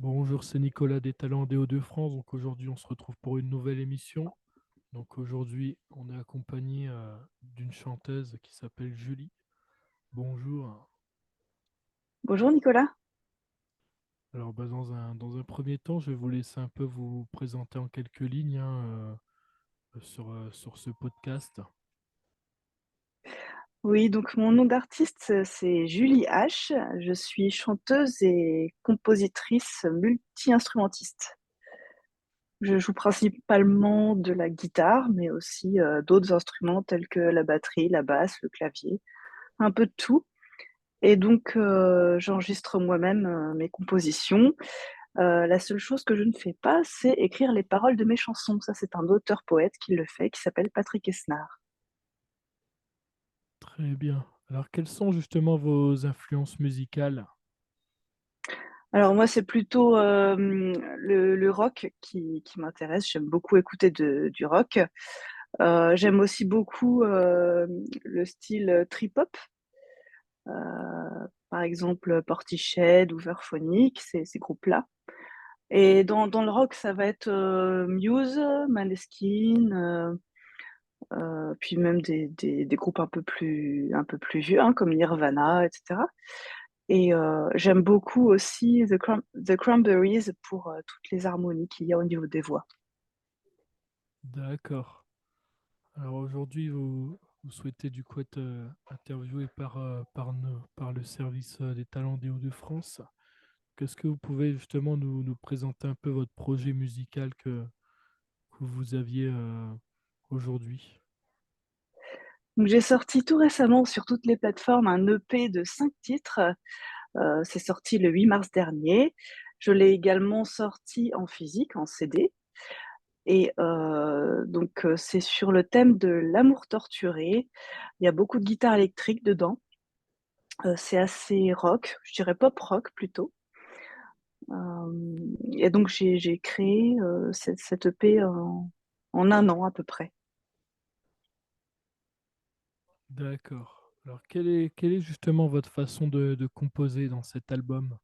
Bonjour, c'est Nicolas des Talents des Hauts-de-France. Donc aujourd'hui, on se retrouve pour une nouvelle émission. Donc aujourd'hui, on est accompagné d'une chanteuse qui s'appelle Julie. Bonjour. Bonjour Nicolas. Alors dans un premier temps, je vais vous laisser un peu vous présenter en quelques lignes sur ce podcast. Oui, donc mon nom d'artiste, c'est Julie H. Je suis chanteuse et compositrice multi-instrumentiste. Je joue principalement de la guitare, mais aussi d'autres instruments tels que la batterie, la basse, le clavier, un peu de tout. Et donc, j'enregistre moi-même mes compositions. La seule chose que je ne fais pas, c'est écrire les paroles de mes chansons. Ça, c'est un auteur-poète qui le fait, qui s'appelle Patrick Esnard. Très bien. Alors quelles sont justement vos influences musicales? Alors moi, c'est plutôt le rock qui m'intéresse. J'aime beaucoup écouter du rock. J'aime aussi beaucoup le style trip-hop. Par exemple, Portiched ou Verphonic, ces groupes-là. Et dans le rock, ça va être Muse, Maneskin, puis même des groupes un peu plus vieux, hein, comme Nirvana, etc. Et j'aime beaucoup aussi The Cranberries pour toutes les harmonies qu'il y a au niveau des voix. D'accord. Alors aujourd'hui, vous souhaitez du coup être interviewé par le service des talents des Hauts-de-France. Qu'est-ce que vous pouvez justement nous présenter un peu votre projet musical que vous aviez aujourd'hui? Donc j'ai sorti tout récemment sur toutes les plateformes un EP de 5 titres. C'est sorti le 8 mars dernier. Je l'ai également sorti en physique, en CD. Et donc c'est sur le thème de l'amour torturé. Il y a beaucoup de guitare électrique dedans. C'est assez rock, je dirais pop rock plutôt. Et donc j'ai créé cette EP en un an à peu près. D'accord. Alors quelle est justement votre façon de composer dans cet album?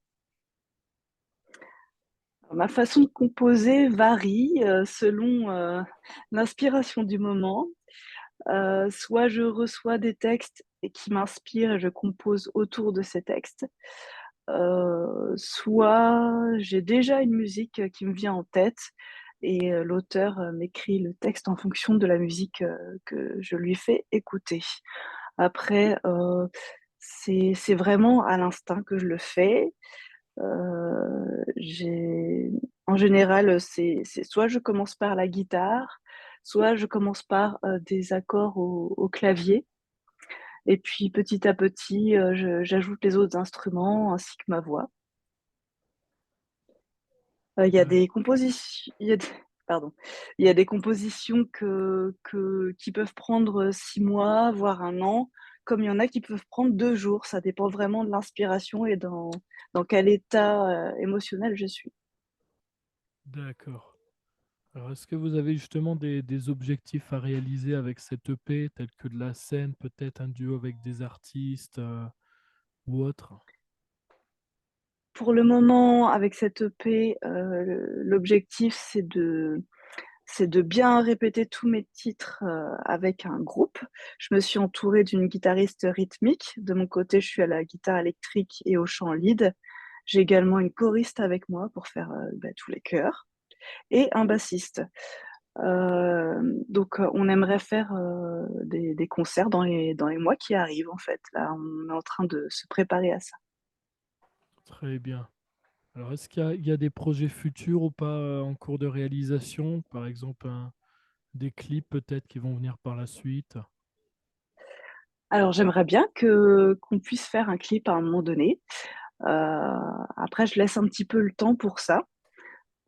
Ma façon de composer varie selon l'inspiration du moment. Soit je reçois des textes et qui m'inspirent et je compose autour de ces textes. Soit j'ai déjà une musique qui me vient en tête et l'auteur m'écrit le texte en fonction de la musique que je lui fais écouter. Après, c'est vraiment à l'instinct que je le fais. J'ai en général, c'est soit je commence par la guitare, soit je commence par, des accords au clavier et puis petit à petit, j'ajoute les autres instruments ainsi que ma voix. Il y a D'ac- des compositions il y a des pardon, il y a des compositions qui peuvent prendre 6 mois, voire un an, comme il y en a qui peuvent prendre 2 jours. Ça dépend vraiment de l'inspiration et dans quel état, émotionnel je suis. D'accord. Alors est-ce que vous avez justement des objectifs à réaliser avec cette EP, tels que de la scène, peut-être un duo avec des artistes ou autre? Pour le moment, avec cette EP, l'objectif, c'est de bien répéter tous mes titres, avec un groupe. Je me suis entourée d'une guitariste rythmique. De mon côté, je suis à la guitare électrique et au chant lead. J'ai également une choriste avec moi pour faire, tous les chœurs et un bassiste. Donc, on aimerait faire, des concerts dans les mois qui arrivent, en fait. Là, on est en train de se préparer à ça. Très bien. Alors est-ce qu'il y a des projets futurs ou pas en cours de réalisation? Par exemple, des clips peut-être qui vont venir par la suite? Alors, j'aimerais bien que qu'on puisse faire un clip à un moment donné. Après, je laisse un petit peu le temps pour ça.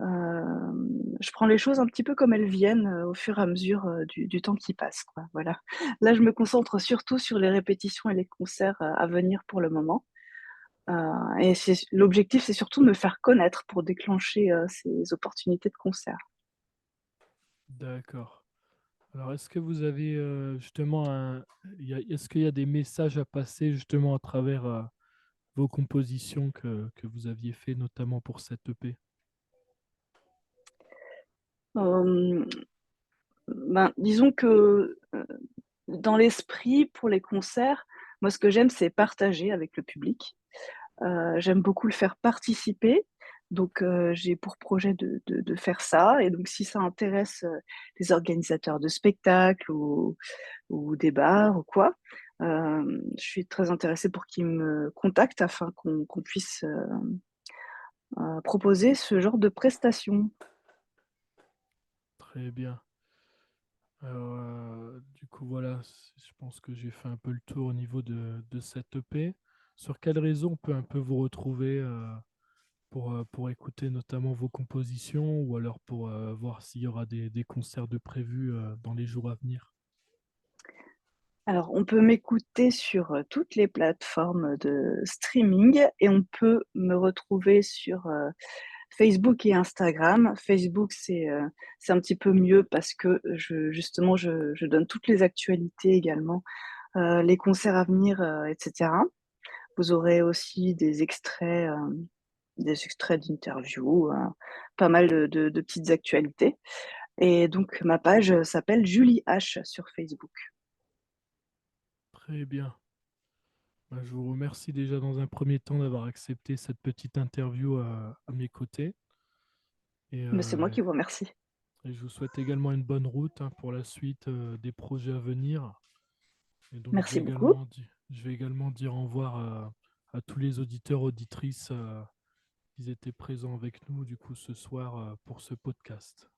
Je prends les choses un petit peu comme elles viennent, au fur et à mesure, du temps qui passe, quoi, voilà. Là, je me concentre surtout sur les répétitions et les concerts, à venir pour le moment. Heu et l'objectif, c'est surtout de me faire connaître pour déclencher, ces opportunités de concert. D'accord. Alors est-ce que vous avez justement est-ce qu'il y a des messages à passer justement à travers vos compositions que vous aviez fait notamment pour cette EP? Euh, disons que dans l'esprit, pour les concerts, moi, ce que j'aime, c'est partager avec le public. J'aime beaucoup le faire participer. Donc, j'ai pour projet de faire ça. Et donc, si ça intéresse les organisateurs de spectacles ou des bars ou quoi, je suis très intéressée pour qu'ils me contactent afin qu'on puisse proposer ce genre de prestations. Très bien. Du coup, voilà, je pense que j'ai fait un peu le tour au niveau de cette EP. Sur quelles raisons on peut un peu vous retrouver pour écouter notamment vos compositions ou alors pour voir s'il y aura des concerts de prévus dans les jours à venir? Alors, on peut m'écouter sur toutes les plateformes de streaming et on peut me retrouver sur Facebook et Instagram. Facebook, c'est un petit peu mieux parce que justement, je donne toutes les actualités également, les concerts à venir, etc. Vous aurez aussi des extraits d'interviews, pas mal de petites actualités. Et donc, ma page s'appelle Julie H sur Facebook. Très bien. Bah, je vous remercie déjà dans un premier temps d'avoir accepté cette petite interview à mes côtés. Et, Mais c'est moi euh, qui vous remercie. et je vous souhaite également une bonne route pour la suite des projets à venir. Et donc, Merci beaucoup. je vais également dire au revoir à tous les auditeurs, auditrices qui étaient présents avec nous du coup ce soir pour ce podcast.